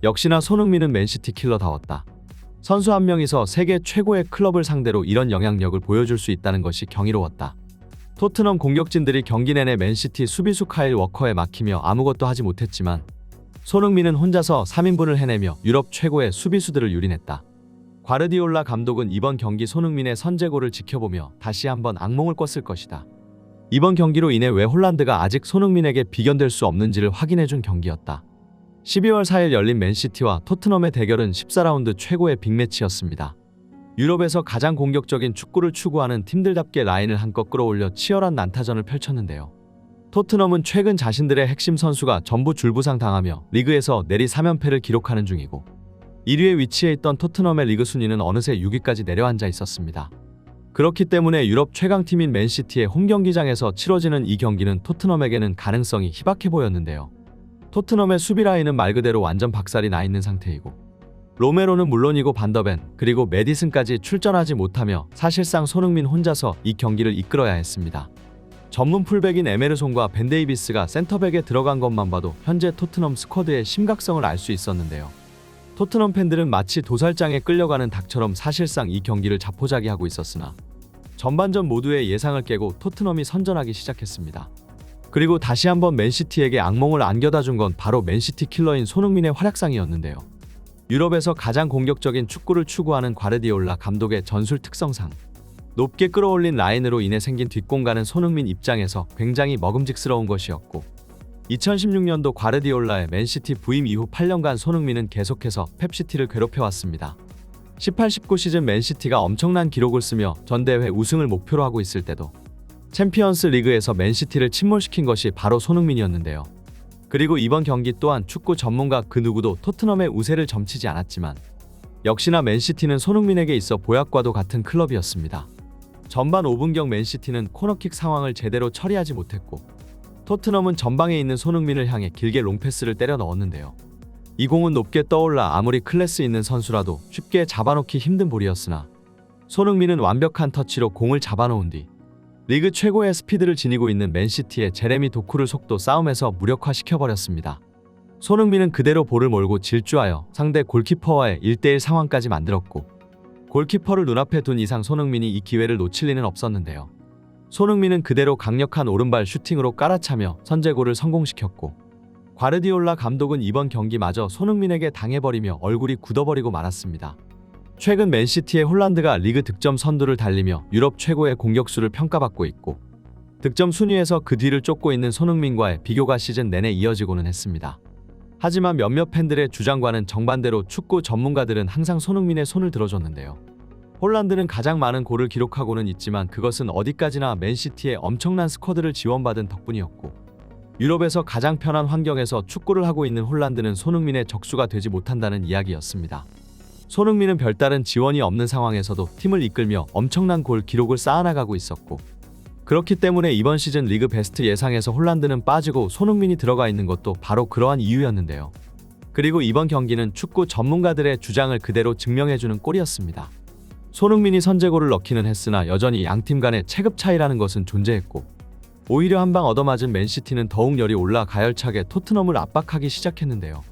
역시나 손흥민은 맨시티 킬러다웠다. 선수 한 명이서 세계 최고의 클럽을 상대로 이런 영향력을 보여줄 수 있다는 것이 경이로웠다. 토트넘 공격진들이 경기 내내 맨시티 수비수 카일 워커에 막히며 아무것도 하지 못했지만 손흥민은 혼자서 3인분을 해내며 유럽 최고의 수비수들을 유린했다. 과르디올라 감독은 이번 경기 손흥민의 선제골을 지켜보며 다시 한번 악몽을 꿨을 것이다. 이번 경기로 인해 왜 홀란드가 아직 손흥민에게 비견될 수 없는지를 확인해준 경기였다. 12월 4일 열린 맨시티와 토트넘의 대결은 14라운드 최고의 빅매치였습니다. 유럽에서 가장 공격적인 축구를 추구하는 팀들답게 라인을 한껏 끌어올려 치열한 난타전을 펼쳤는데요. 토트넘은 최근 자신들의 핵심 선수가 전부 줄부상 당하며 리그에서 내리 3연패를 기록하는 중이고 1위에 위치해 있던 토트넘의 리그 순위는 어느새 6위까지 내려앉아 있었습니다. 그렇기 때문에 유럽 최강팀인 맨시티의 홈경기장에서 치러지는 이 경기는 토트넘에게는 가능성이 희박해 보였는데요. 토트넘의 수비 라인은 말 그대로 완전 박살이 나 있는 상태이고 로메로는 물론이고 반더벤 그리고 메디슨까지 출전하지 못하며 사실상 손흥민 혼자서 이 경기를 이끌어야 했습니다. 전문 풀백인 에메르송과 벤 데이비스가 센터백에 들어간 것만 봐도 현재 토트넘 스쿼드의 심각성을 알 수 있었는데요. 토트넘 팬들은 마치 도살장에 끌려가는 닭처럼 사실상 이 경기를 자포자기하고 있었으나 전반전 모두의 예상을 깨고 토트넘이 선전하기 시작했습니다. 그리고 다시 한번 맨시티에게 악몽을 안겨다 준 건 바로 맨시티 킬러인 손흥민의 활약상이었는데요. 유럽에서 가장 공격적인 축구를 추구하는 과르디올라 감독의 전술 특성상 높게 끌어올린 라인으로 인해 생긴 뒷공간은 손흥민 입장에서 굉장히 먹음직스러운 것이었고 2016년도 과르디올라의 맨시티 부임 이후 8년간 손흥민은 계속해서 펩시티를 괴롭혀왔습니다. 18-19 시즌 맨시티가 엄청난 기록을 쓰며 전대회 우승을 목표로 하고 있을 때도 챔피언스 리그에서 맨시티를 침몰시킨 것이 바로 손흥민이었는데요. 그리고 이번 경기 또한 축구 전문가 그 누구도 토트넘의 우세를 점치지 않았지만 역시나 맨시티는 손흥민에게 있어 보약과도 같은 클럽이었습니다. 전반 5분경 맨시티는 코너킥 상황을 제대로 처리하지 못했고 토트넘은 전방에 있는 손흥민을 향해 길게 롱패스를 때려 넣었는데요. 이 공은 높게 떠올라 아무리 클래스 있는 선수라도 쉽게 잡아놓기 힘든 볼이었으나 손흥민은 완벽한 터치로 공을 잡아놓은 뒤 리그 최고의 스피드를 지니고 있는 맨시티의 제레미 도쿠를 속도 싸움에서 무력화시켜버렸습니다. 손흥민은 그대로 볼을 몰고 질주하여 상대 골키퍼와의 1대1 상황까지 만들었고 골키퍼를 눈앞에 둔 이상 손흥민이 이 기회를 놓칠 리는 없었는데요. 손흥민은 그대로 강력한 오른발 슈팅으로 깔아차며 선제골을 성공시켰고 과르디올라 감독은 이번 경기마저 손흥민에게 당해버리며 얼굴이 굳어버리고 말았습니다. 최근 맨시티의 홀란드가 리그 득점 선두를 달리며 유럽 최고의 공격수를 평가받고 있고 득점 순위에서 그 뒤를 쫓고 있는 손흥민과의 비교가 시즌 내내 이어지고는 했습니다. 하지만 몇몇 팬들의 주장과는 정반대로 축구 전문가들은 항상 손흥민의 손을 들어줬는데요. 홀란드는 가장 많은 골을 기록하고는 있지만 그것은 어디까지나 맨시티의 엄청난 스쿼드를 지원받은 덕분이었고 유럽에서 가장 편한 환경에서 축구를 하고 있는 홀란드는 손흥민의 적수가 되지 못한다는 이야기였습니다. 손흥민은 별다른 지원이 없는 상황에서도 팀을 이끌며 엄청난 골 기록을 쌓아나가고 있었고 그렇기 때문에 이번 시즌 리그 베스트 예상에서 홀란드는 빠지고 손흥민이 들어가 있는 것도 바로 그러한 이유였는데요. 그리고 이번 경기는 축구 전문가들의 주장을 그대로 증명해주는 골이었습니다. 손흥민이 선제골을 넣기는 했으나 여전히 양팀 간의 체급 차이라는 것은 존재했고 오히려 한 방 얻어맞은 맨시티는 더욱 열이 올라 가열차게 토트넘을 압박하기 시작했는데요.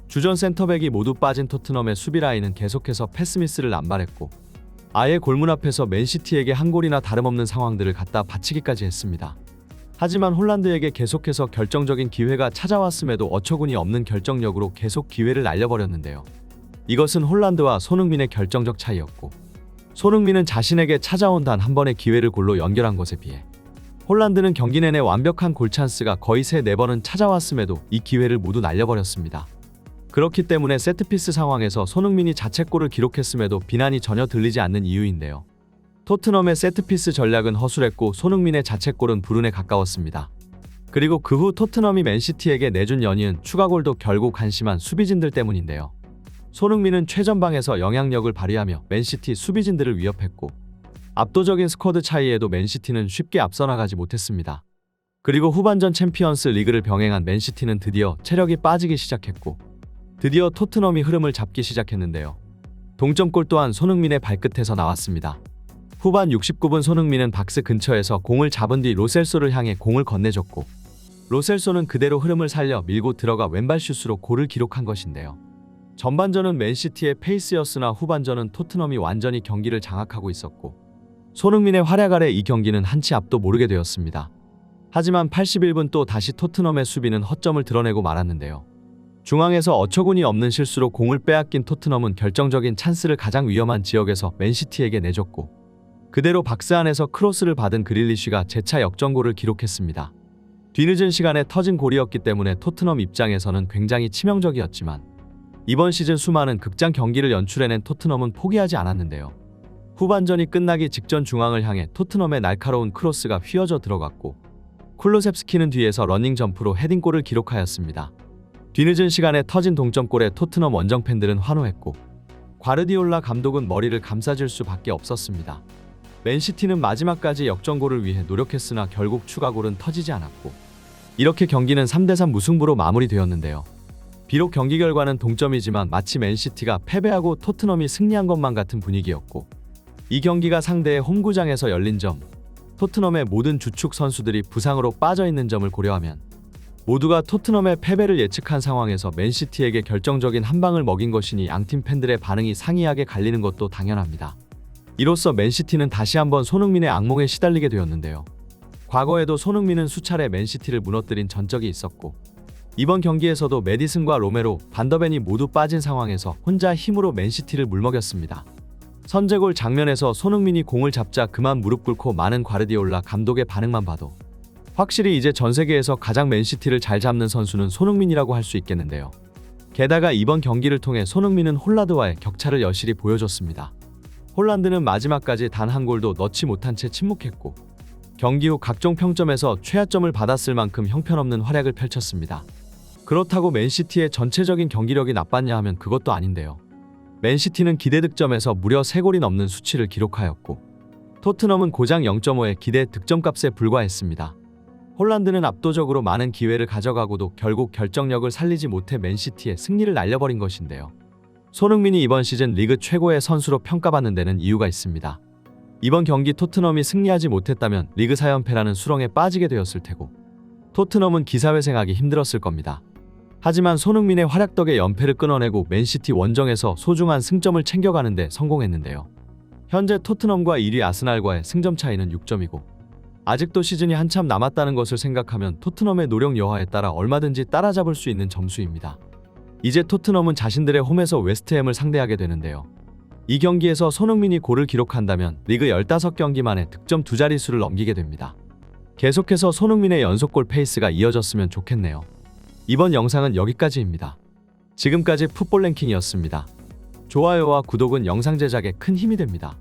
주전 센터백이 모두 빠진 토트넘의 수비 라인은 계속해서 패스미스를 남발했고 아예 골문 앞에서 맨시티에게 한 골이나 다름없는 상황들을 갖다 바치기까지 했습니다. 하지만 홀란드에게 계속해서 결정적인 기회가 찾아왔음에도 어처구니 없는 결정력으로 계속 기회를 날려버렸는데요. 이것은 홀란드와 손흥민의 결정적 차이였고 손흥민은 자신에게 찾아온 단 한 번의 기회를 골로 연결한 것에 비해 홀란드는 경기 내내 완벽한 골찬스가 거의 3-4번은 찾아왔음에도 이 기회를 모두 날려버렸습니다. 그렇기 때문에 세트피스 상황에서 손흥민이 자책골을 기록했음에도 비난이 전혀 들리지 않는 이유인데요. 토트넘의 세트피스 전략은 허술했고 손흥민의 자책골은 불운에 가까웠습니다. 그리고 그 후 토트넘이 맨시티에게 내준 연이은 추가골도 결국 한심한 수비진들 때문인데요. 손흥민은 최전방에서 영향력을 발휘하며 맨시티 수비진들을 위협했고 압도적인 스쿼드 차이에도 맨시티는 쉽게 앞서 나가지 못했습니다. 그리고 후반전 챔피언스 리그를 병행한 맨시티는 드디어 체력이 빠지기 시작했고 드디어 토트넘이 흐름을 잡기 시작했는데요. 동점골 또한 손흥민의 발끝에서 나왔습니다. 후반 69분 손흥민은 박스 근처에서 공을 잡은 뒤 로셀소를 향해 공을 건네줬고 로셀소는 그대로 흐름을 살려 밀고 들어가 왼발 슛으로 골을 기록한 것인데요. 전반전은 맨시티의 페이스였으나 후반전은 토트넘이 완전히 경기를 장악하고 있었고 손흥민의 활약 아래 이 경기는 한치 앞도 모르게 되었습니다. 하지만 81분 또 다시 토트넘의 수비는 허점을 드러내고 말았는데요. 중앙에서 어처구니 없는 실수로 공을 빼앗긴 토트넘은 결정적인 찬스를 가장 위험한 지역에서 맨시티에게 내줬고 그대로 박스 안에서 크로스를 받은 그릴리쉬가 재차 역전골을 기록했습니다. 뒤늦은 시간에 터진 골이었기 때문에 토트넘 입장에서는 굉장히 치명적이었지만 이번 시즌 수많은 극장 경기를 연출해낸 토트넘은 포기하지 않았는데요. 후반전이 끝나기 직전 중앙을 향해 토트넘의 날카로운 크로스가 휘어져 들어갔고 쿨루셉스키는 뒤에서 러닝 점프로 헤딩골을 기록하였습니다. 뒤늦은 시간에 터진 동점골에 토트넘 원정 팬들은 환호했고 과르디올라 감독은 머리를 감싸줄 수밖에 없었습니다. 맨시티는 마지막까지 역전골을 위해 노력했으나 결국 추가골은 터지지 않았고 이렇게 경기는 3대3 무승부로 마무리되었는데요. 비록 경기 결과는 동점이지만 마치 맨시티가 패배하고 토트넘이 승리한 것만 같은 분위기였고 이 경기가 상대의 홈구장에서 열린 점, 토트넘의 모든 주축 선수들이 부상으로 빠져있는 점을 고려하면 모두가 토트넘의 패배를 예측한 상황에서 맨시티에게 결정적인 한 방을 먹인 것이니 양팀 팬들의 반응이 상이하게 갈리는 것도 당연합니다. 이로써 맨시티는 다시 한번 손흥민의 악몽에 시달리게 되었는데요. 과거에도 손흥민은 수차례 맨시티를 무너뜨린 전적이 있었고 이번 경기에서도 메디슨과 로메로, 반더벤이 모두 빠진 상황에서 혼자 힘으로 맨시티를 물먹였습니다. 선제골 장면에서 손흥민이 공을 잡자 그만 무릎 꿇고 마는 과르디올라 감독의 반응만 봐도 확실히 이제 전 세계에서 가장 맨시티를 잘 잡는 선수는 손흥민이라고 할 수 있겠는데요. 게다가 이번 경기를 통해 손흥민은 홀란드와의 격차를 여실히 보여줬습니다. 홀란드는 마지막까지 단 한 골도 넣지 못한 채 침묵했고 경기 후 각종 평점에서 최하점을 받았을 만큼 형편없는 활약을 펼쳤습니다. 그렇다고 맨시티의 전체적인 경기력이 나빴냐 하면 그것도 아닌데요. 맨시티는 기대 득점에서 무려 3골이 넘는 수치를 기록하였고 토트넘은 고작 0.5의 기대 득점값에 불과했습니다. 홀란드는 압도적으로 많은 기회를 가져가고도 결국 결정력을 살리지 못해 맨시티의 승리를 날려버린 것인데요. 손흥민이 이번 시즌 리그 최고의 선수로 평가받는 데는 이유가 있습니다. 이번 경기 토트넘이 승리하지 못했다면 리그 4연패라는 수렁에 빠지게 되었을 테고 토트넘은 기사회생하기 힘들었을 겁니다. 하지만 손흥민의 활약 덕에 연패를 끊어내고 맨시티 원정에서 소중한 승점을 챙겨가는 데 성공했는데요. 현재 토트넘과 1위 아스날과의 승점 차이는 6점이고 아직도 시즌이 한참 남았다는 것을 생각하면 토트넘의 노력 여하에 따라 얼마든지 따라잡을 수 있는 점수입니다. 이제 토트넘은 자신들의 홈에서 웨스트햄을 상대하게 되는데요. 이 경기에서 손흥민이 골을 기록한다면 리그 15경기 만에 득점 2자릿수를 넘기게 됩니다. 계속해서 손흥민의 연속골 페이스가 이어졌으면 좋겠네요. 이번 영상은 여기까지입니다. 지금까지 풋볼 랭킹이었습니다. 좋아요와 구독은 영상 제작에 큰 힘이 됩니다.